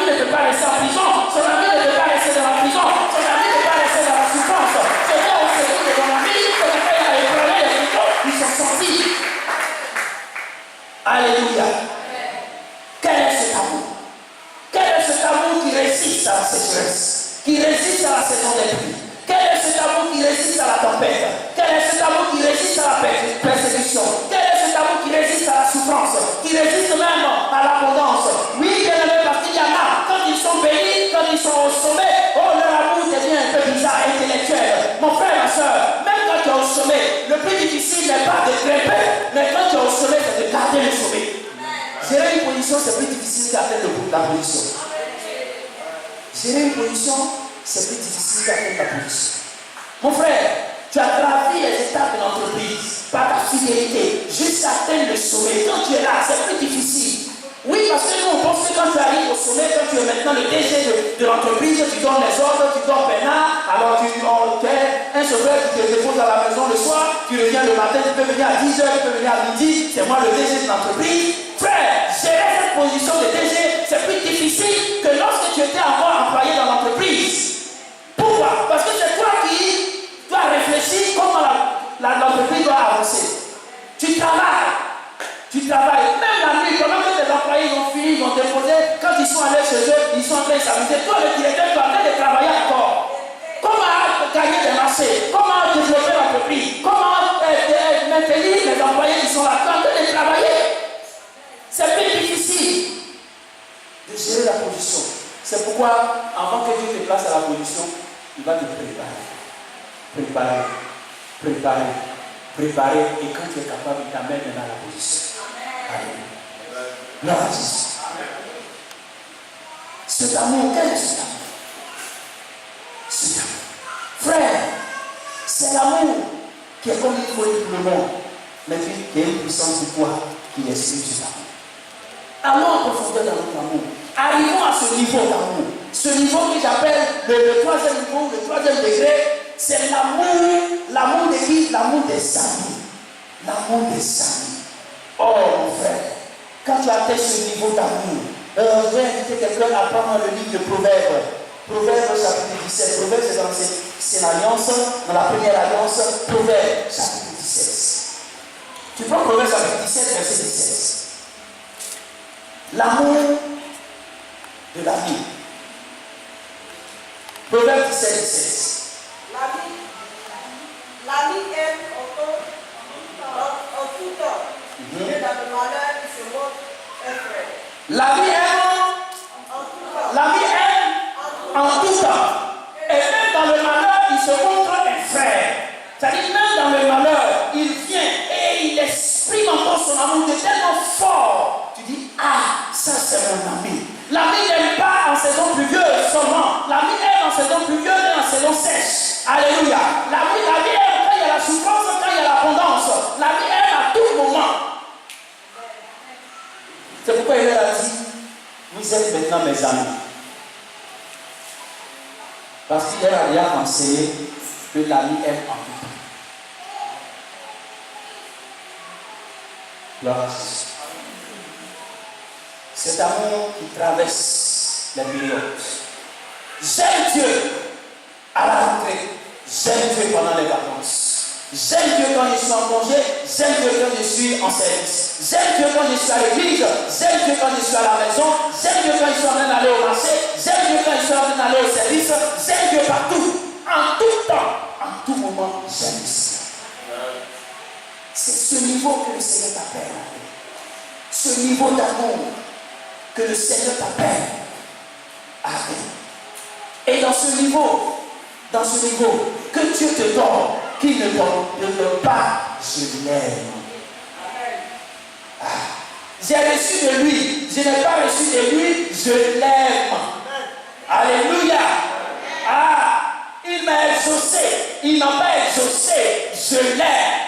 ne peut pas rester en prison. Son ami ne peut pas rester dans la prison. Son ami ne peut pas rester dans la souffrance. C'est bien au Seigneur de ton ami, que tu as éprouvé les prisons, ils sont sortis. Alléluia. Quel est cet amour? Quel est cet amour qui résiste à la sécheresse? Qui résiste à la saison des pluies? Quel est cet amour qui résiste à la tempête? Quel est cet amour qui résiste à la persécution? Quel est cet amour qui résiste à la souffrance? Qui résiste même à l'abondance? Oui, bien aimé, parce qu'il y en a, quand ils sont bénis, quand ils sont au sommet, oh, leur amour devient un peu bizarre, intellectuel. Mon frère, ma soeur, même quand tu es au sommet, le plus difficile n'est pas de grimper, mais quand tu es au sommet, c'est de garder le sommet. Gérer une position, c'est plus difficile qu'atteindre la position. Gérer une position, c'est plus difficile d'atteindre la position. Mon frère, tu as gravi les étapes de l'entreprise par ta fidélité jusqu'à atteindre le sommet. Quand tu es là, c'est plus difficile. Oui, parce que nous, on pense que quand tu arrives au sommet, quand tu es maintenant le DG de l'entreprise, tu donnes les ordres, tu donnes peinard, alors tu es un chauffeur qui te dépose à la maison le soir, tu reviens le matin, tu peux venir à 10h, tu peux venir à midi, c'est moi le DG de l'entreprise. Frère, gérer cette position de DG, c'est plus difficile que lorsque tu étais encore employé dans l'entreprise. Pourquoi? Parce que c'est toi qui dois réfléchir comment l'entreprise doit avancer. Tu travailles. Même la nuit, pendant que les employés ont fini, ils ont déposé, quand ils sont allés chez eux, ils sont en train de s'amuser. Toi, le directeur, tu es en train de travailler encore. Comment gagner des marchés? Comment développer l'entreprise? Comment maintenir les employés qui sont là? Tu es en train de travailler. C'est plus difficile de gérer la position. C'est pourquoi, avant que Dieu te place à la position, il va te préparer. Et quand tu es capable, il t'amène dans la position. Alléluia. Cet amour, quel est cet amour? Cet amour. Frère, C'est l'amour qui est comme une folie pour le monde, mais qui est une puissance pour toi, qui exprime cet amour. Allons en profondeur dans notre amour. Arrivons à ce niveau d'amour. Ce niveau que j'appelle le troisième niveau, le troisième degré, c'est l'amour de qui? L'amour des amis. L'amour des amis. Oh mon frère, quand tu atteins ce niveau d'amour, je vais inviter quelqu'un à prendre le livre de Proverbes. Proverbes chapitre 17. Proverbes c'est l'alliance, dans la première alliance, Proverbes chapitre 17. Tu prends Proverbes chapitre 17, verset 17. L'amour de la vie. Proverbe 17, 17. L'ami aime en tout temps. Et dans le malheur, il se montre un frère. L'ami aime en tout temps. Et même dans le malheur, il se montre un frère. C'est-à-dire, même dans le malheur, il vient et il exprime encore son amour de tellement fort. Tu dis, ah, ça c'est mon ami. L'ami n'aime pas en saison pluvieuse seulement. L'ami aime en saison pluvieuse et en saison sèche. Alléluia. L'ami aime quand il y a la souffrance, quand il y a l'abondance. L'ami aime à tout moment. C'est pourquoi il leur a dit, vous êtes maintenant mes amis. Parce qu'il leur a déjà enseigné que l'ami aime en tout temps. Gloire à Jésus. Cet amour qui traverse les périodes. J'aime Dieu à la rentrée. J'aime Dieu pendant les vacances. J'aime Dieu quand je suis en congé. J'aime Dieu quand je suis en service. J'aime Dieu quand je suis à l'église. J'aime Dieu quand je suis à la maison. J'aime Dieu quand je suis en train d'aller au marché. J'aime Dieu quand je suis en train d'aller au service. J'aime Dieu partout. En tout temps. En tout moment, j'aime le Seigneur. C'est ce niveau que le Seigneur t'appelle. Ce niveau d'amour que le Seigneur t'appelle à atteindre. Et dans ce niveau que Dieu te donne, qu'il ne donne pas, je l'aime. Ah. J'ai reçu de lui, je n'ai pas reçu de lui, je l'aime. Alléluia. Ah, il m'a exaucé, il n'a pas exaucé, je l'aime.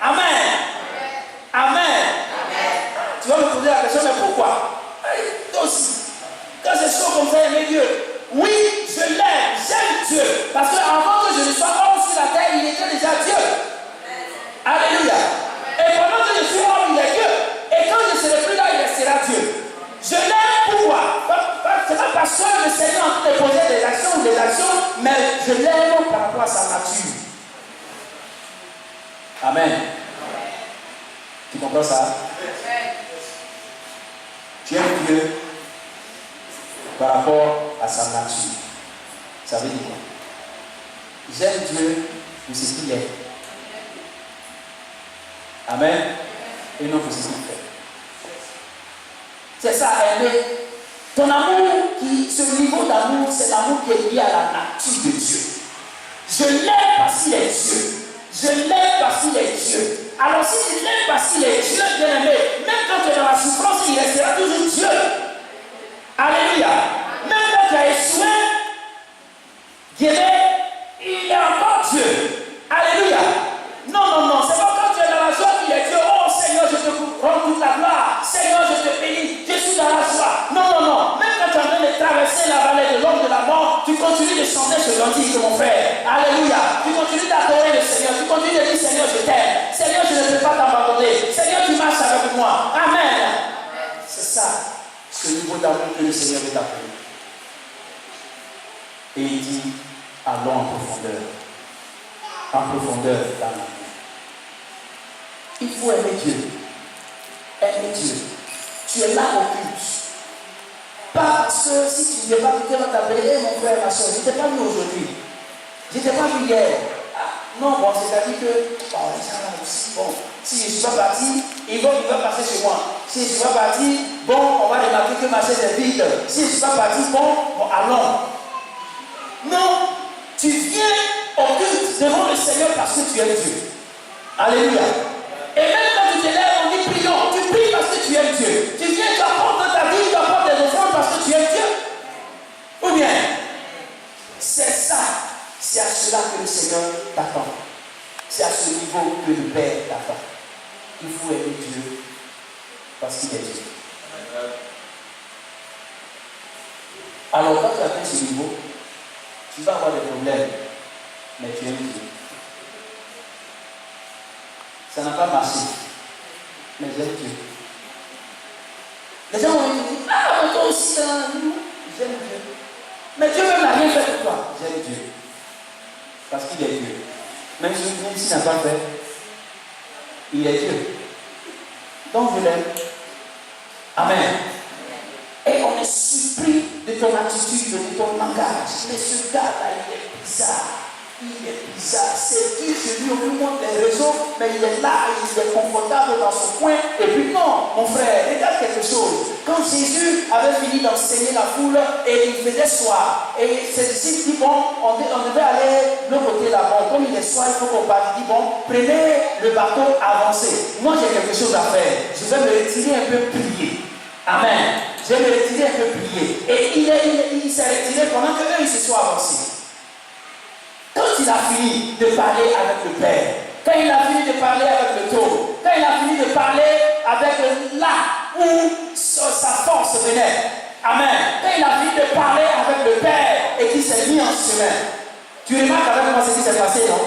Amen. Amen. Tu vas me poser la question, mais pourquoi? Toi aussi, quand c'est chaud comme ça, aimer Dieu. Oui, je l'aime, j'aime Dieu. Parce qu'avant que je ne sois homme sur la terre, il était déjà Dieu. Alléluia. Et pendant que je suis homme, il est Dieu. Et quand je ne serai plus là, il restera Dieu. Je l'aime pourquoi? Ce n'est pas parce que le Seigneur est en train de poser des actions, mais je l'aime par rapport à sa nature. Amen. Tu comprends ça? Tu aimes Dieu par rapport à sa nature. Ça veut dire quoi? J'aime Dieu pour ce qu'il est. Amen. Et non pour ce qu'il fait. C'est ça, aimer. Ton amour, ce niveau d'amour, c'est l'amour qui est lié à la nature de Dieu. Je l'aime parce qu'il est Dieu. Je l'aime parce qu'il est Dieu. Alors si tu l'aimes parce qu'il est Dieu, bien aimé, même quand tu es dans la souffrance, il restera toujours Dieu. Alléluia. Même quand tu as échoué, il est encore Dieu. Alléluia. Non. C'est pas quand tu es dans la joie qu'il est Dieu. Oh Seigneur, je te rends toute la gloire. Seigneur, je te bénis. Je suis dans la joie. Non. Même quand tu es en train de traverser la vallée de l'ombre de la mort, tu continues de chanter ce cantique, mon frère. Alléluia. Tu continues d'adorer le Seigneur. Tu continues de dire Seigneur, je t'aime. Seigneur, je ne peux pas t'abandonner. Seigneur, tu marches avec moi. Amen. C'est ça, ce niveau d'amour que le Seigneur veut t'appeler. Et il dit, allons en profondeur. En profondeur dans l'amour. Il faut aimer Dieu. Aimer Dieu. Tu es là au culte. Pas parce que si tu ne viens pas, quelqu'un va t'appeler, mon frère, ma soeur, je ne t'ai pas vu aujourd'hui. Je ne t'ai pas vu hier. Non, bon, c'est-à-dire que, si je ne suis pas parti, il va passer chez moi. Si je ne suis pas parti, on va remarquer que ma chaise est vide. Si je ne suis pas parti, allons. Non, tu viens au culte devant le Seigneur parce que tu es Dieu. Alléluia. Et même quand tu te lèves, on dit prions. Tu pries parce que tu es Dieu. Tu viens, tu apportes ta vie, tu apportes des offrandes parce que tu es Dieu. Ou bien, c'est ça C'est à cela que le Seigneur t'attend. C'est à ce niveau que le Père t'attend. Il faut aimer Dieu parce qu'il est Dieu. Alors quand tu atteins ce niveau, tu vas avoir des problèmes, mais tu aimes Dieu. Ça n'a pas marché, mais j'aime Dieu. Les gens vont te dire, ah, mais toi aussi, j'aime Dieu. Mais Dieu même n'a rien fait pour toi. J'aime Dieu. Parce qu'il est Dieu. Même s'il n'a pas fait, il est Dieu. Donc je l'aime. Amen. Et on est surpris de ton attitude, de ton langage. Mais ce gars-là, il est bizarre. Il est bizarre. C'est qui celui au monde des réseaux, mais il est là, il est confortable dans son coin. Et puis non, mon frère, regarde quelque chose. Quand Jésus avait fini d'enseigner la foule et il faisait soir, et ses disciples disent bon, on devait aller de l'autre côté là-bas. Comme il est soir, il faut qu'on parte. Il dit bon, prenez le bateau, avancez. Moi j'ai quelque chose à faire. Je vais me retirer un peu prier. Amen. Je vais me retirer un peu prier. Et il s'est retiré pendant que eux ils se sont avancés. Quand il a fini de parler avec le Père, quand il a fini de parler avec le Taureau, quand il a fini de parler avec là où sa force venait, amen, quand il a fini de parler avec le Père et qu'il s'est mis en chemin, tu remarques avec moi ce qui s'est passé, non?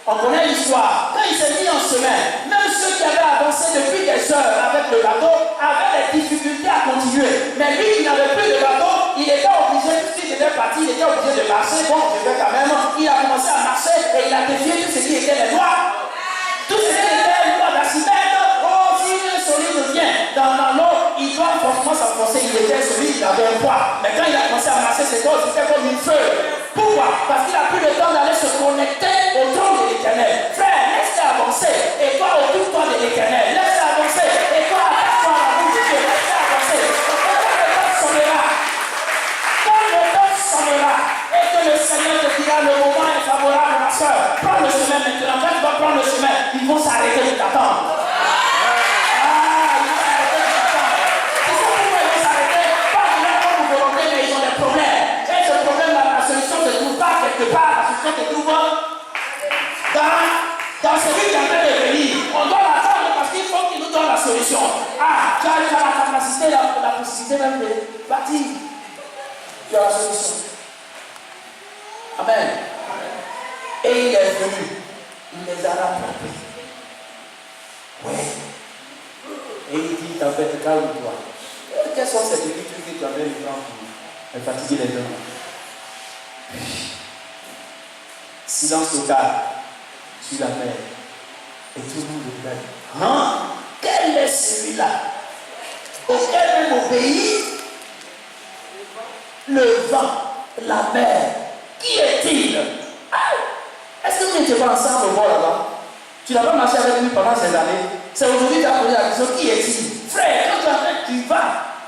On connaît l'histoire. Quand il s'est mis en chemin, même ceux qui avaient avancé depuis des heures avec le bateau avaient des difficultés à continuer. Mais lui, il n'avait plus de bateau, il était obligé, puisqu'il était parti, il était obligé de marcher. Bon, je vais quand même. Il a commencé à marcher et il a défié tout ce qui était les lois. Tout ce qui était les lois d'Archimède. Oh, si un solide vient dans l'eau, il doit forcément s'enfoncer. Il était solide, il avait un poids. Mais quand il a commencé à marcher, c'était comme une feuille. Pourquoi? Parce qu'il n'a plus le temps d'aller se connecter au trône de l'Éternel. Frère, laisse-le avancer. Et toi, occupe-toi de l'Éternel. Laisse-le avancer. Et toi, attache-toi à la bouche de Dieu. Laisse-le avancer. Quand le temps sonnera, et que le Seigneur te dira le moment est favorable, ma soeur, prends le chemin maintenant. Quand tu vas prendre le chemin, ils vont s'arrêter de t'attendre. Dans celui qui est en train de venir, on doit l'attendre parce qu'il faut qu'il nous donne la solution. Ah, tu as la capacité, la possibilité même de bâtir. Tu as la solution. Amen. Et il est venu. Il les a rattrapés. Oui. Et il dit, t'en fais, calme-toi. Quels sont ces petits trucs que tu avais le temps pour fatiguer les gens? Silence total sur la mer. Et tout le monde regarde. Hein? Quel est celui-là? Auquel même obéit le vent, la mer. Qui est-il? Ah! Est-ce que vous n'étiez pas ensemble au bord là-bas? Tu n'as pas marché avec lui pendant ces années. C'est aujourd'hui que tu as posé la question, qui est-il? Frère, quand tu vas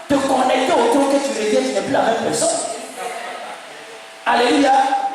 te connecter au trône que tu reviens, tu n'es plus la même personne. Alléluia.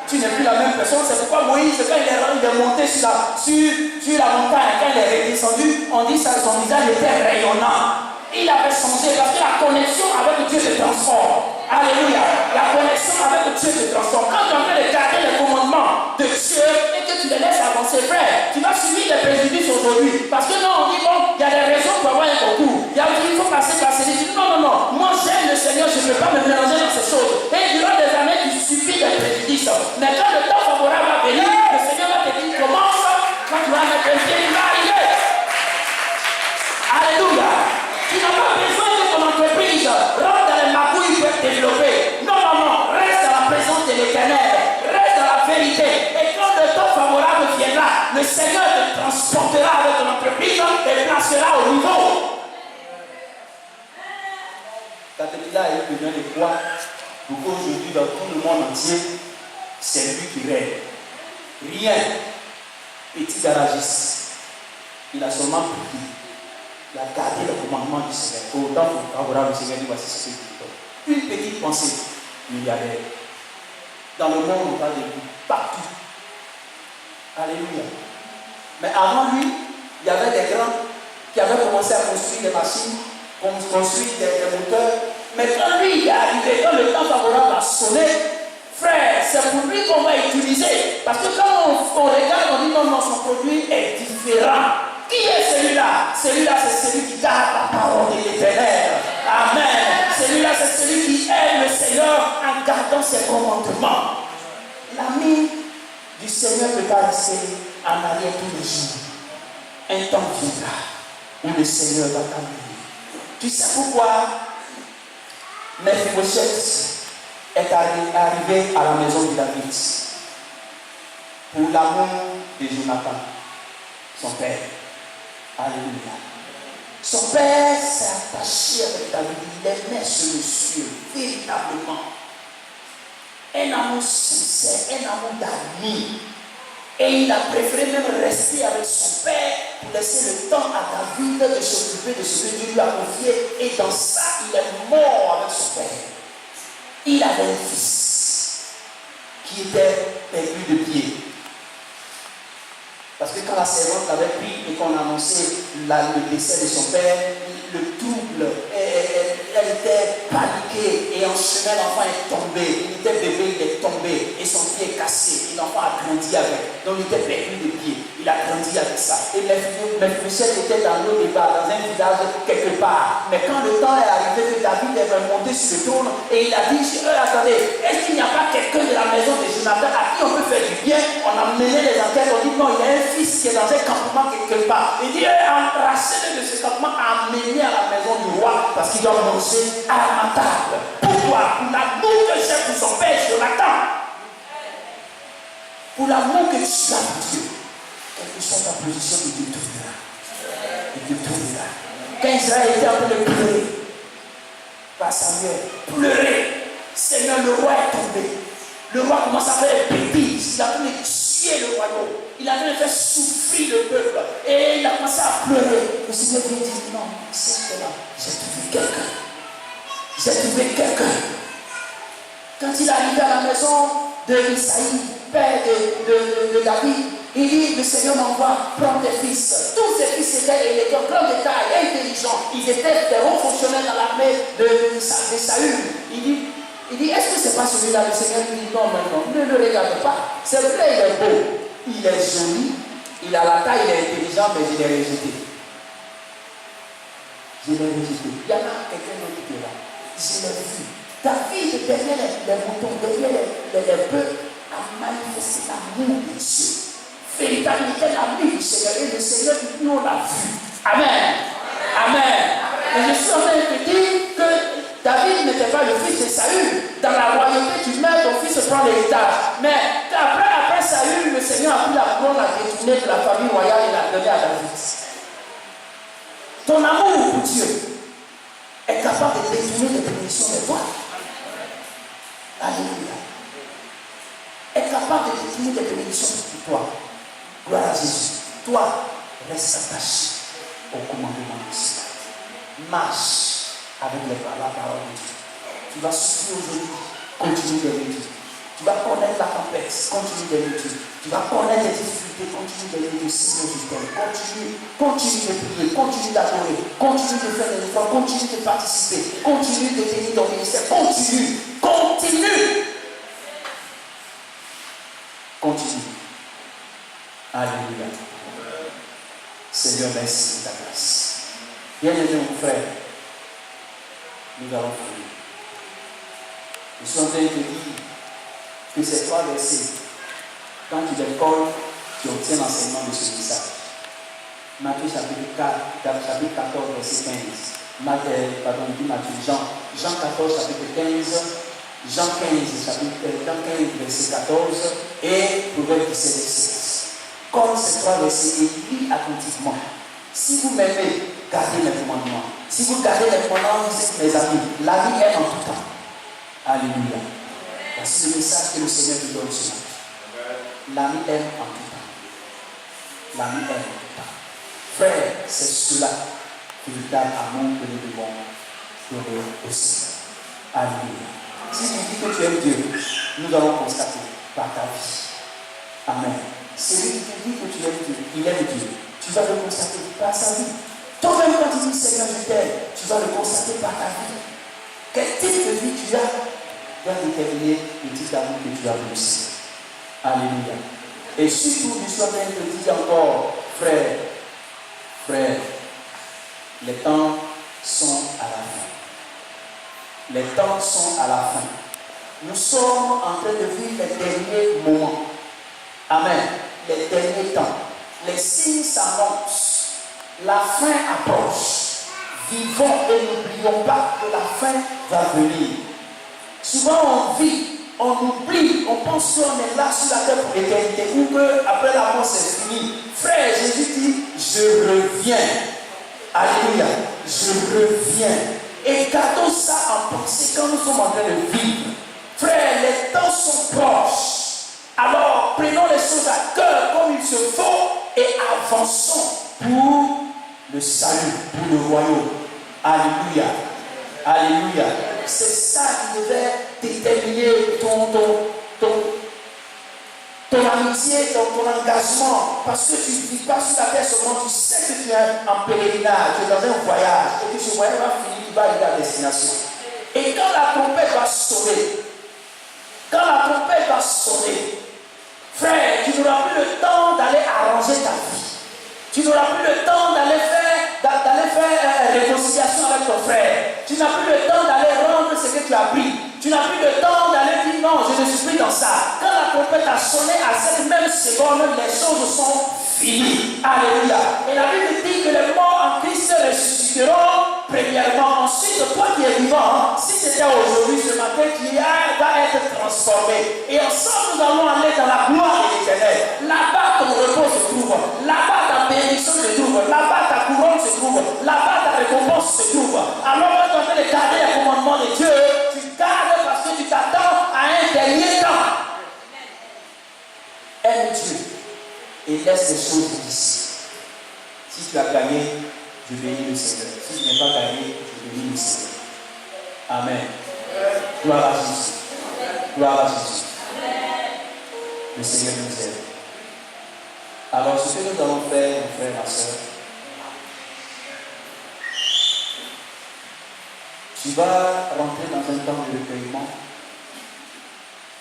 Tu n'es plus la même personne. C'est pourquoi Moïse, quand il est monté sur la montagne, quand il est redescendu, on dit que son visage était rayonnant. Il avait changé parce que la connexion avec Dieu se transforme. Alléluia. La connexion avec Dieu se transforme. Quand tu es en train de garder les commandements de Dieu et que tu les laisses avancer, frère, tu vas subir des préjudices aujourd'hui. Parce que non, on dit bon, il y a des raisons pour avoir un concours. Il faut passer par ces choses. Non. Moi j'aime le Seigneur, je ne peux pas me mélanger dans ces choses. Et durant des années, tu subis des préjudices. Mais quand le temps favorable va venir, le Seigneur va te dire commence. Quand tu vas mettre un pied, il va arriver. Alléluia. Tu n'as pas besoin que ton entreprise rentre dans les magouilles pour être développée. Non. Reste dans la présence de l'Éternel. Reste dans la vérité. Et quand le temps favorable viendra, le Seigneur te transportera avec ton entreprise et placera au niveau. Caterpillar a eu besoin de quoi pour qu'aujourd'hui, dans tout le monde entier, c'est lui qui règne. Rien. Petit garagiste. Il a seulement prié. Il a gardé le commandement du Seigneur. Au temps favorable, le Seigneur dit voici ce que je dis. Une petite pensée, milliardaire. Dans le monde, on parle de lui. Partout. Alléluia. Mais avant lui, il y avait des grands qui avaient commencé à construire des machines, construire des moteurs. Mais quand lui il est arrivé, quand le temps favorable a sonné, frère, c'est pour lui qu'on va utiliser. Parce que quand on regarde, on dit non, son produit est différent. Qui est celui-là? Celui-là, c'est celui qui garde la parole de l'Éternel. Amen. Celui-là, c'est celui qui aime le Seigneur en gardant ses commandements. L'ami du Seigneur ne peut pas rester en arrière tous les jours. Un temps viendra où le Seigneur va t'amener. Tu sais pourquoi Mephibosheth est arrivé à la maison de David? Pour l'amour de Jonathan, son père. Alléluia. Son père s'est attaché avec David. Il aimait ce monsieur véritablement. Un amour sincère, un amour d'amis. Et il a préféré même rester avec son père pour laisser le temps à David de s'occuper de ce que Dieu lui a confié. Et dans ça, il est mort avec son père. Il avait un fils qui était perdu de pied. Parce que quand la servante l'avait pris et qu'on a annoncé le décès de son père, le trouble, elle était paniquée et en chemin l'enfant est tombé. Il était bébé, il est tombé et son pied est cassé. Et l'enfant a grandi avec. Donc il était perdu de pied. Il a grandi avec ça. Et Mephibosheth était dans l'eau débat, dans un village quelque part. Mais quand le temps est arrivé que David est remonté sur le trône et il a dit, attendez, est-ce qu'il n'y a pas quelqu'un de la maison de Jonathan à qui on peut faire du bien? On a mené les enquêtes, on dit non, il y a un fils qui est dans un campement quelque part. Il dit, enracez-le de ce campement, amenez à la maison du roi parce qu'il doit manger à ma table. Pourquoi? Pour l'amour que j'ai pour son père Jonathan. Pour l'amour que tu as pour Dieu. Quelle que soit ta position, il te trouvera. Il te trouvera. Quand Israël était en train de pleurer, par Samuel, pleurer, Seigneur, le roi est tombé. Le roi commence à faire des bêtises. Il a voulu tuer le royaume. Il a voulu faire souffrir le peuple. Et il a commencé à pleurer. Le Seigneur lui dit, non, c'est là. J'ai trouvé quelqu'un. J'ai trouvé quelqu'un. Quand il est arrivé à la maison de Isaïe, père de David, il dit, le Seigneur m'envoie prendre tes fils. Tous ses fils étaient élégants, grands de taille, intelligents. Ils étaient des hauts fonctionnaires dans l'armée de Saül. Il dit, est-ce que ce n'est pas celui-là? Le Seigneur lui dit, non, ne le regarde pas. C'est vrai, il est beau, il est joli, il a la taille, il est intelligent, mais je l'ai rejeté. Je l'ai rejeté. Il y en a quelqu'un d'autre qui est là. Je l'ai vu. David, derrière les moutons, derrière les bœufs, a manifesté l'amour de Dieu. Véritablement, l'ami du Seigneur. Et le Seigneur, nous, on l'a vu. Amen. Amen. Et je suis en train de te dire que David n'était pas le fils de Saül. Dans la royauté, tu mets ton fils prend l'héritage. Mais après Saül, le Seigneur a pris la couronne, a détourné de la famille royale et l'a donné à David. Ton amour pour Dieu est capable de détourner les bénédictions de toi. Alléluia. Est capable de détourner les bénédictions pour toi. Gloire à Jésus. Toi, reste attaché au commandement du Seigneur. Marche avec la parole de Dieu. Tu vas souffrir aujourd'hui, continue d'aimer Dieu. Tu vas connaître la tempête, continue d'aimer Dieu. Tu vas connaître les difficultés, continue d'aimer Dieu. Seigneur, je t'aime. Continue de prier, continue d'adorer, continue de faire des efforts, continue de participer, continue de tenir ton ministère, continue. Alléluia. Seigneur, merci de ta grâce. Bien-aimé mon frère, nous allons prier. Je suis en train de te dire que ces trois versets, quand tu les colles, tu obtiens l'enseignement de ce message. Matthieu chapitre 14, verset 15. Jean 14, chapitre 15. Jean 15, verset 14. Et Proverbe 17, verset 16. Comme ces trois versets, et lis attentivement. Si vous m'aimez, gardez mes commandements. Si vous gardez les commandements, vous êtes mes amis. La vie est en tout temps. Alléluia. Voici le message que le Seigneur nous donne ce matin. L'ami aime en tout temps. L'ami aime en tout temps. Frère, c'est cela que le véritable amour que nous devons donner au Seigneur. Alléluia. Si tu dis que tu aimes Dieu, nous allons constater par ta vie. Amen. Celui qui te dit que tu aimes Dieu, il aime Dieu. Tu vas le constater par sa vie. Toi-même, quand tu dis Seigneur, je t'aime, tu vas le constater par ta vie. Quel type de vie tu as? doit déterminer le petit amour que tu as reçu. Alléluia. Et surtout, je sois même te dire encore, frère, les temps sont à la fin. Les temps sont à la fin. Nous sommes en train de vivre les derniers moments. Amen. Les derniers temps. Les signes s'annoncent. La fin approche. Vivons et n'oublions pas que la fin va venir. Souvent on vit, on oublie, on pense qu'on est là sur la terre pour l'éternité ou qu'après la mort c'est fini. Frère, Jésus dit, je reviens. Alléluia. Je reviens. Et gardons ça en pensée quand nous sommes en train de vivre. Frère, les temps sont proches. Alors prenons les choses à cœur comme il se faut et avançons pour le salut, pour le royaume. Alléluia. Alléluia. C'est ça qui devait déterminer ton amitié, ton engagement. Parce que tu ne vis pas sur la terre seulement, tu sais que tu es en pèlerinage, tu es dans un voyage, et que ce voyage va finir, tu vas arriver à destination. Et quand la trompette va sonner, frère, tu n'auras plus le temps d'aller arranger ta vie. Tu n'auras plus le temps d'aller faire réconciliation avec ton frère. Tu n'as plus le temps d'aller rendre ce que tu as pris. Tu n'as plus le temps d'aller dire non, je ne suis plus dans ça. Quand la trompette a sonné à cette même seconde, les choses sont finies. Alléluia. Et la Bible dit que les morts en Christ ressusciteront premièrement. Ensuite, toi qui es vivant, si c'était aujourd'hui, ce matin, tu vas être transformé. Et ensemble, nous allons aller dans la gloire de l'Éternel. Là-bas, ton repos se trouve. Là-bas, ta bénédiction se trouve. Là-bas, ta couronne se trouve. Là-bas, ta récompense se trouve. Alors, quand tu es en train de garder les commandements de Dieu, tu gardes parce que tu t'attends à un dernier temps. Aime Dieu et laisse les choses d'ici. Si tu as gagné, je bénis le Seigneur. Si tu n'as pas gagné, je bénis le Seigneur. Amen. Gloire à Jésus. Gloire à Jésus. Le Seigneur nous aide. Alors, ce que nous allons faire, mon frère, ma soeur, tu vas rentrer dans un temps de recueillement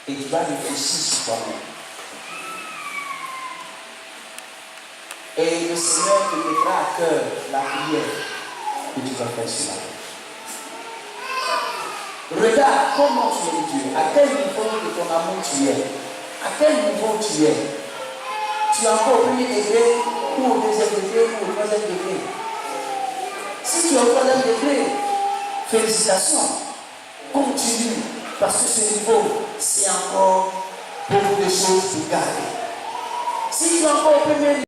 et tu vas réfléchir sur toi-même. Et le Seigneur te mettra à cœur la prière que tu vas faire sur la terre. Regarde comment tu es Dieu, à quel niveau de ton amour tu es, à quel niveau tu es. Tu es encore au premier degré, ou au deuxième degré, ou au troisième degré. Si tu es au troisième degré, félicitations, continue, parce que ce niveau, c'est encore beaucoup de choses pour garder. Si tu es encore au premier